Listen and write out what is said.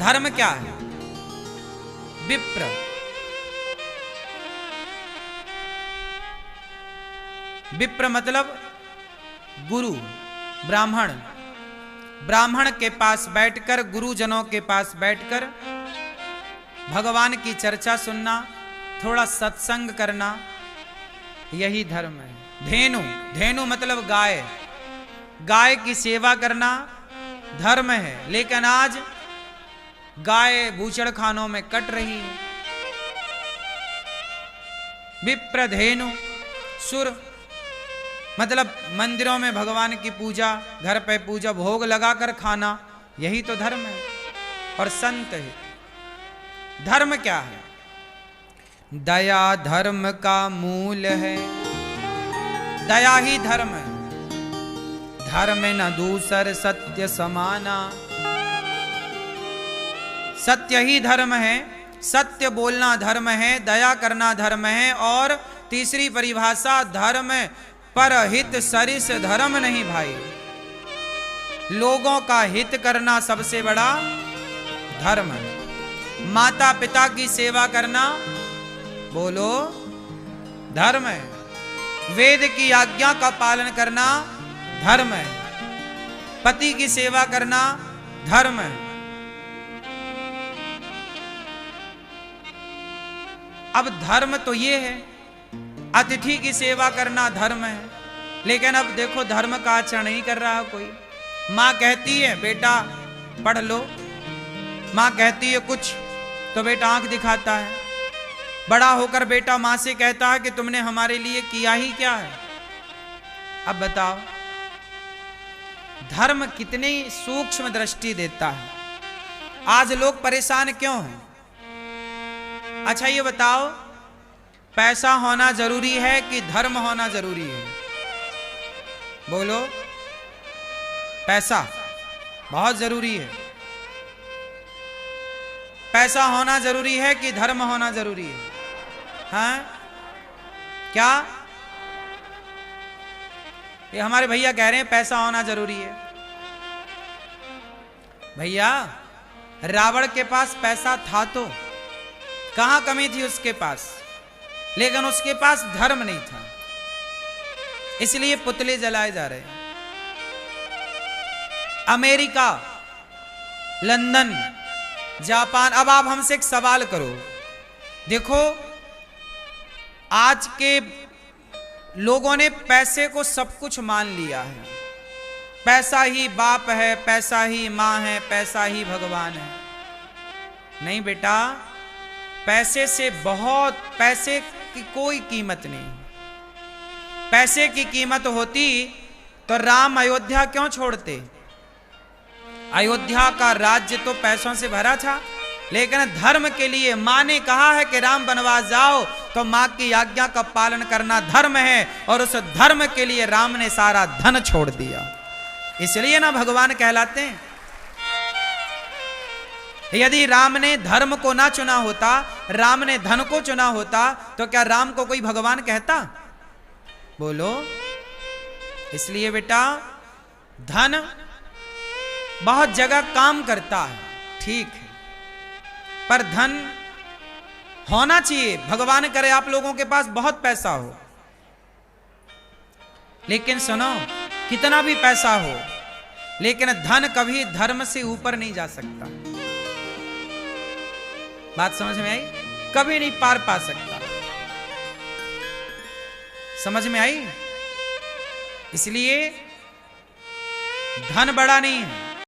धर्म क्या है? विप्र। विप्र मतलब गुरु, ब्राह्मण। ब्राह्मण के पास बैठकर, गुरुजनों के पास बैठकर भगवान की चर्चा सुनना, थोड़ा सत्संग करना, यही धर्म है। धेनु, धेनु मतलब गाय, गाय की सेवा करना धर्म है। लेकिन आज गाय बूचड़ खानों में कट रही है। विप्र धेनु सुर मतलब मंदिरों में भगवान की पूजा, घर पे पूजा, भोग लगाकर खाना, यही तो धर्म है। और संत है। धर्म क्या है? दया धर्म का मूल है। दया ही धर्म है। धर्म न दूसर सत्य समाना। सत्य ही धर्म है। सत्य बोलना धर्म है, दया करना धर्म है। और तीसरी परिभाषा, धर्म परहित सरिस धर्म नहीं भाई। लोगों का हित करना सबसे बड़ा धर्म है। माता पिता की सेवा करना, बोलो, धर्म है। वेद की आज्ञा का पालन करना धर्म है। पति की सेवा करना धर्म है। अब धर्म तो ये है, अतिथि की सेवा करना धर्म है। लेकिन अब देखो धर्म का आचरण नहीं कर रहा कोई। माँ कहती है बेटा पढ़ लो, माँ कहती है कुछ तो बेटा आंख दिखाता है। बड़ा होकर बेटा माँ से कहता है कि तुमने हमारे लिए किया ही क्या है। अब बताओ धर्म कितनी सूक्ष्म दृष्टि देता है। आज लोग परेशान क्यों हैं? अच्छा ये बताओ, पैसा होना जरूरी है कि धर्म होना जरूरी है? बोलो। पैसा बहुत जरूरी है। पैसा होना जरूरी है कि धर्म होना जरूरी है? हाँ क्या? ये हमारे भैया कह रहे हैं पैसा होना जरूरी है। भैया रावण के पास पैसा था तो कहां कमी थी उसके पास, लेकिन उसके पास धर्म नहीं था, इसलिए पुतले जलाए जा रहे हैं। America, London, Japan. अब आप हमसे एक सवाल करो। देखो आज के लोगों ने पैसे को सब कुछ मान लिया है। पैसा ही बाप है, पैसा ही मां है, पैसा ही भगवान है। नहीं बेटा, पैसे से बहुत, पैसे की कोई कीमत नहीं। पैसे की कीमत होती तो राम अयोध्या क्यों छोड़ते? अयोध्या का राज्य तो पैसों से भरा था, लेकिन धर्म के लिए मां ने कहा है कि राम वनवास जाओ, तो मां की आज्ञा का पालन करना धर्म है। और उस धर्म के लिए राम ने सारा धन छोड़ दिया, इसलिए ना भगवान कहलाते हैं। यदि राम ने धर्म को ना चुना होता, राम ने धन को चुना होता, तो क्या राम को कोई भगवान कहता? बोलो। इसलिए बेटा धन बहुत जगह काम करता है, ठीक है, पर धन होना चाहिए। भगवान करे आप लोगों के पास बहुत पैसा हो, लेकिन सुनो, कितना भी पैसा हो, लेकिन धन कभी धर्म से ऊपर नहीं जा सकता। बात समझ में आई? कभी नहीं पार पा सकता। समझ में आई? इसलिए धन बड़ा नहीं है,